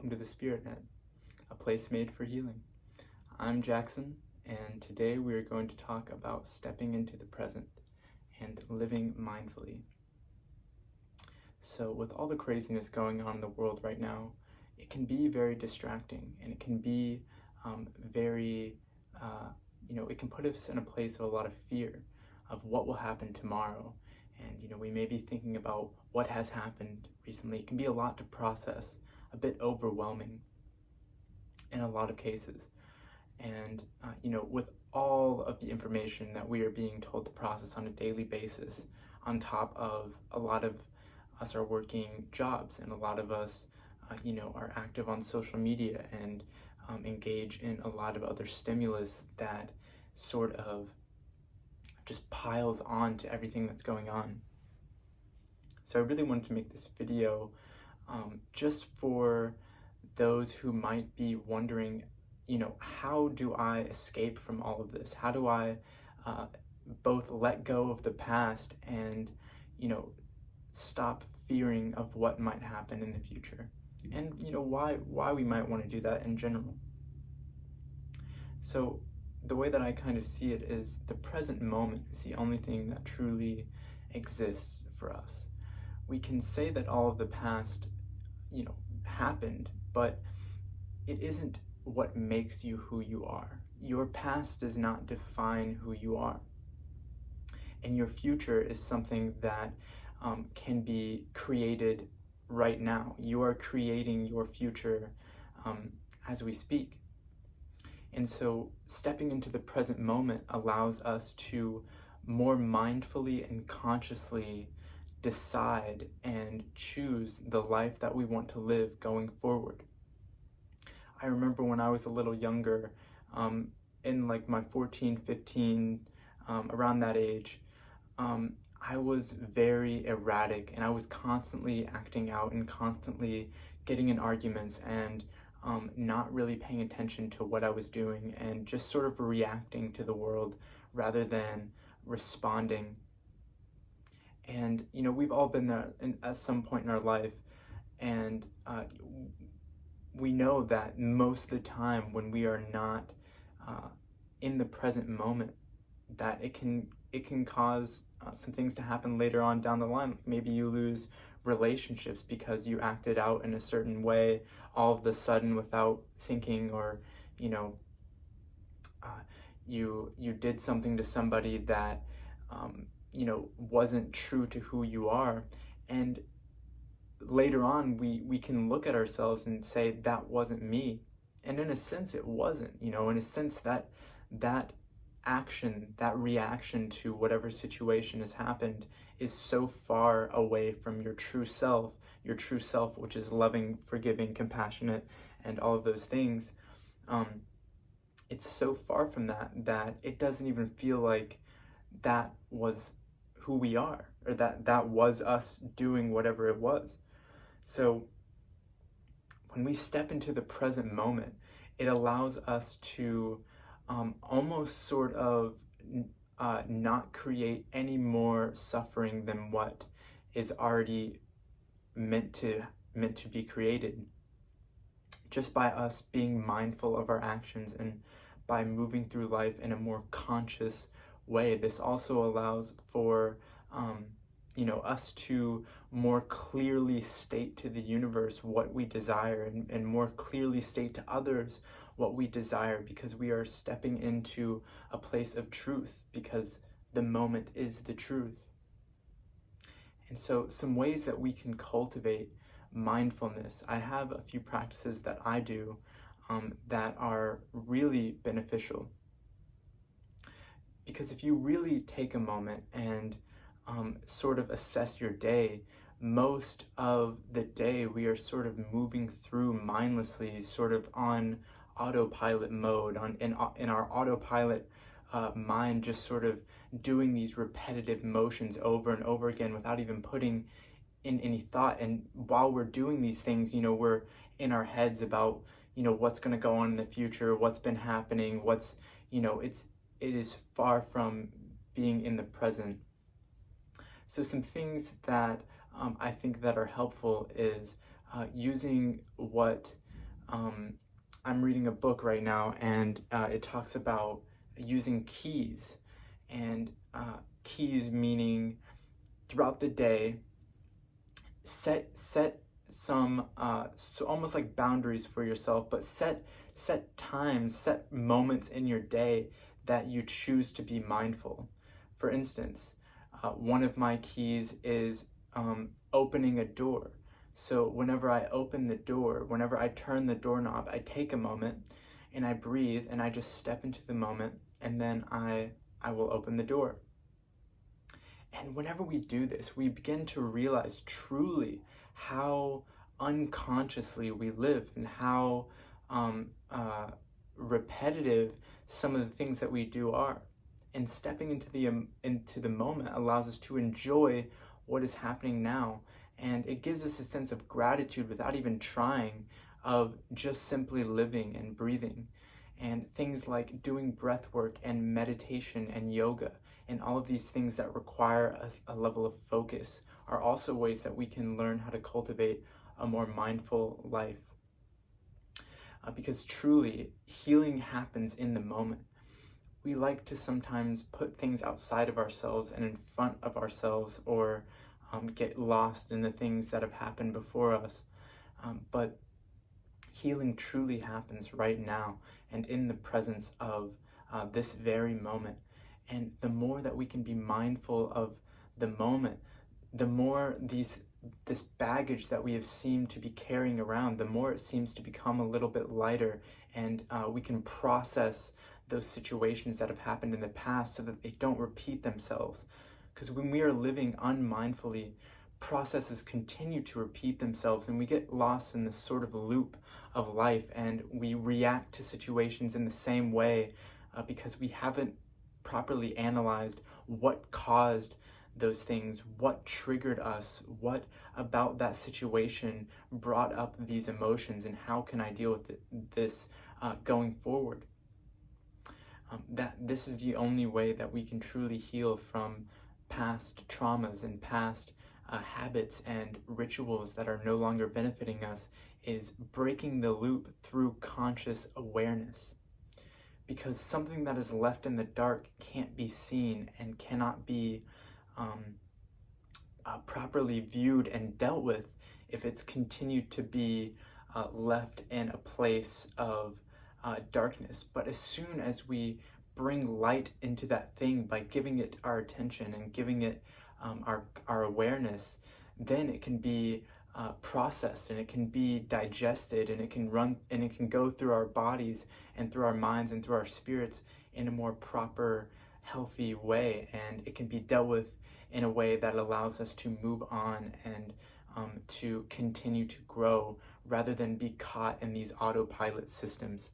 welcome to the Spirit Net, a place made for healing. I'm Jackson, and today we are going to talk about stepping into the present and living mindfully. So with all the craziness going on in the world right now, it can be very distracting, and it can be it can put us in a place of a lot of fear of what will happen tomorrow. And we may be thinking about what has happened recently. It can be a lot to process, a bit overwhelming in a lot of cases. And with all of the information that we are being told to process on a daily basis, on top of a lot of us are working jobs, and a lot of us are active on social media and engage in a lot of other stimulus that sort of just piles on to everything that's going on. So I really wanted to make this video just for those who might be wondering, how do I escape from all of this? How do I both let go of the past and, stop fearing of what might happen in the future? And, why we might want to do that in general. So the way that I kind of see it is the present moment is the only thing that truly exists for us. We can say that all of the past, happened, but it isn't what makes you who you are. Your past does not define who you are. And your future is something that can be created right now. You are creating your future as we speak. And so stepping into the present moment allows us to more mindfully and consciously decide and choose the life that we want to live going forward. I remember when I was a little younger, in like my 14, 15, around that age, I was very erratic, and I was constantly acting out and constantly getting in arguments and not really paying attention to what I was doing and just sort of reacting to the world rather than responding. And, we've all been there at some point in our life, and we know that most of the time when we are not in the present moment, that it can cause some things to happen later on down the line. Maybe you lose relationships because you acted out in a certain way all of a sudden without thinking, or you did something to somebody that wasn't true to who you are, and later on we can look at ourselves and say that wasn't me. And in a sense it wasn't. In a sense that action, that reaction to whatever situation has happened is so far away from your true self, which is loving, forgiving, compassionate, and all of those things. It's so far from that it doesn't even feel like that was who we are, or that was us doing whatever it was. So when we step into the present moment, it allows us to almost sort of not create any more suffering than what is already meant to be created, just by us being mindful of our actions and by moving through life in a more conscious way. This also allows for us to more clearly state to the universe what we desire, and more clearly state to others what we desire, because we are stepping into a place of truth, because the moment is the truth. And so some ways that we can cultivate mindfulness, I have a few practices that I do that are really beneficial. Because if you really take a moment and sort of assess your day, most of the day we are sort of moving through mindlessly, sort of on autopilot mode, in our autopilot mind, just sort of doing these repetitive motions over and over again without even putting in any thought. And while we're doing these things, we're in our heads about what's going to go on in the future, what's been happening, it is far from being in the present. So some things that I think that are helpful is using what I'm reading a book right now, and it talks about using keys, and keys meaning throughout the day, set some so almost like boundaries for yourself, but set times, set moments in your day that you choose to be mindful. For instance, one of my keys is opening a door. So whenever I open the door, whenever I turn the doorknob, I take a moment and I breathe and I just step into the moment, and then I will open the door. And whenever we do this, we begin to realize truly how unconsciously we live, and how repetitive some of the things that we do are. And stepping into the moment allows us to enjoy what is happening now, and it gives us a sense of gratitude without even trying, of just simply living and breathing. And things like doing breath work and meditation and yoga and all of these things that require a level of focus are also ways that we can learn how to cultivate a more mindful life. Because truly, healing happens in the moment. We like to sometimes put things outside of ourselves and in front of ourselves, or get lost in the things that have happened before us. But healing truly happens right now and in the presence of this very moment. And the more that we can be mindful of the moment, the more this baggage that we have seemed to be carrying around, the more it seems to become a little bit lighter, and we can process those situations that have happened in the past so that they don't repeat themselves. Because when we are living unmindfully, processes continue to repeat themselves, and we get lost in this sort of loop of life, and we react to situations in the same way because we haven't properly analyzed what caused those things, what triggered us, what about that situation brought up these emotions, and how can I deal with this going forward. That this is the only way that we can truly heal from past traumas and past habits and rituals that are no longer benefiting us, is breaking the loop through conscious awareness. Because something that is left in the dark can't be seen and cannot be properly viewed and dealt with if it's continued to be left in a place of darkness. But as soon as we bring light into that thing by giving it our attention and giving it our awareness, then it can be processed, and it can be digested, and it can go through our bodies and through our minds and through our spirits in a more proper, healthy way, and it can be dealt with in a way that allows us to move on and to continue to grow, rather than be caught in these autopilot systems.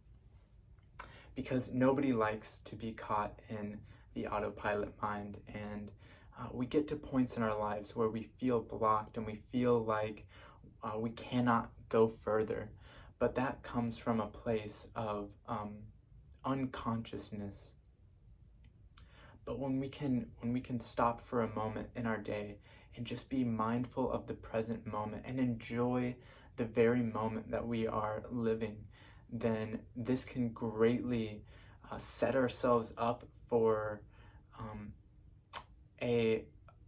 Because nobody likes to be caught in the autopilot mind, and we get to points in our lives where we feel blocked and we feel like we cannot go further, but that comes from a place of unconsciousness. But when we can stop for a moment in our day and just be mindful of the present moment and enjoy the very moment that we are living, then this can greatly set ourselves up for a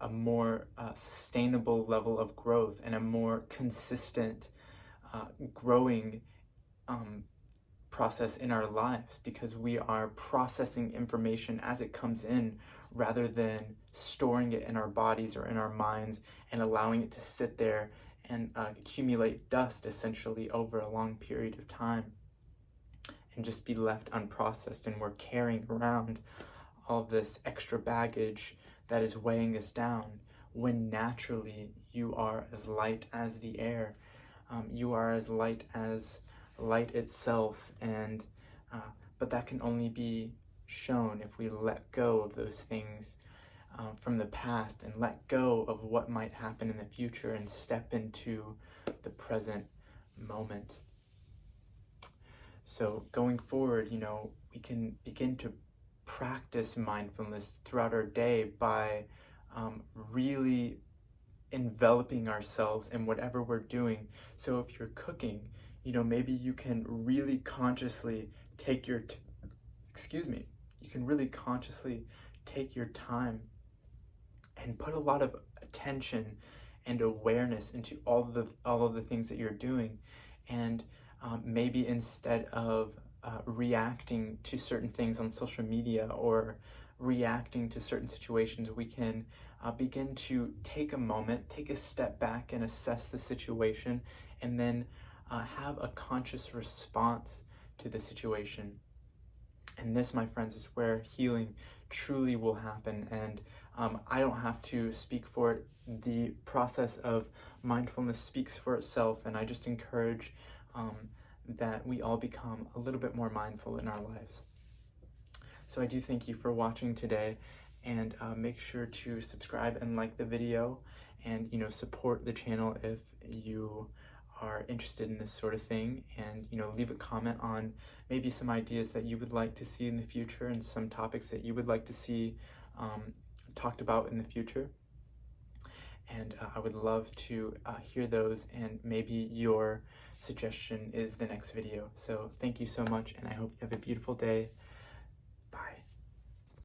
more sustainable level of growth, and a more consistent growing process in our lives, because we are processing information as it comes in, rather than storing it in our bodies or in our minds and allowing it to sit there and accumulate dust essentially over a long period of time and just be left unprocessed. And we're carrying around all this extra baggage that is weighing us down, when naturally you are as light as the air. You are as light as light itself, and but that can only be shown if we let go of those things from the past, and let go of what might happen in the future, and step into the present moment. So going forward, we can begin to practice mindfulness throughout our day by really enveloping ourselves in whatever we're doing. So if you're cooking, maybe you can really consciously take your, you can really consciously take your time and put a lot of attention and awareness into all of the things that you're doing, and maybe instead of reacting to certain things on social media or reacting to certain situations, we can begin to take a moment, take a step back, and assess the situation, and then have a conscious response to the situation. And this, my friends, is where healing truly will happen. And I don't have to speak for it. The process of mindfulness speaks for itself. And I just encourage that we all become a little bit more mindful in our lives. So I do thank you for watching today. And make sure to subscribe and like the video, and support the channel if you are interested in this sort of thing, and leave a comment on maybe some ideas that you would like to see in the future and some topics that you would like to see talked about in the future. And I would love to hear those, and maybe your suggestion is the next video. So thank you so much, and I hope you have a beautiful day.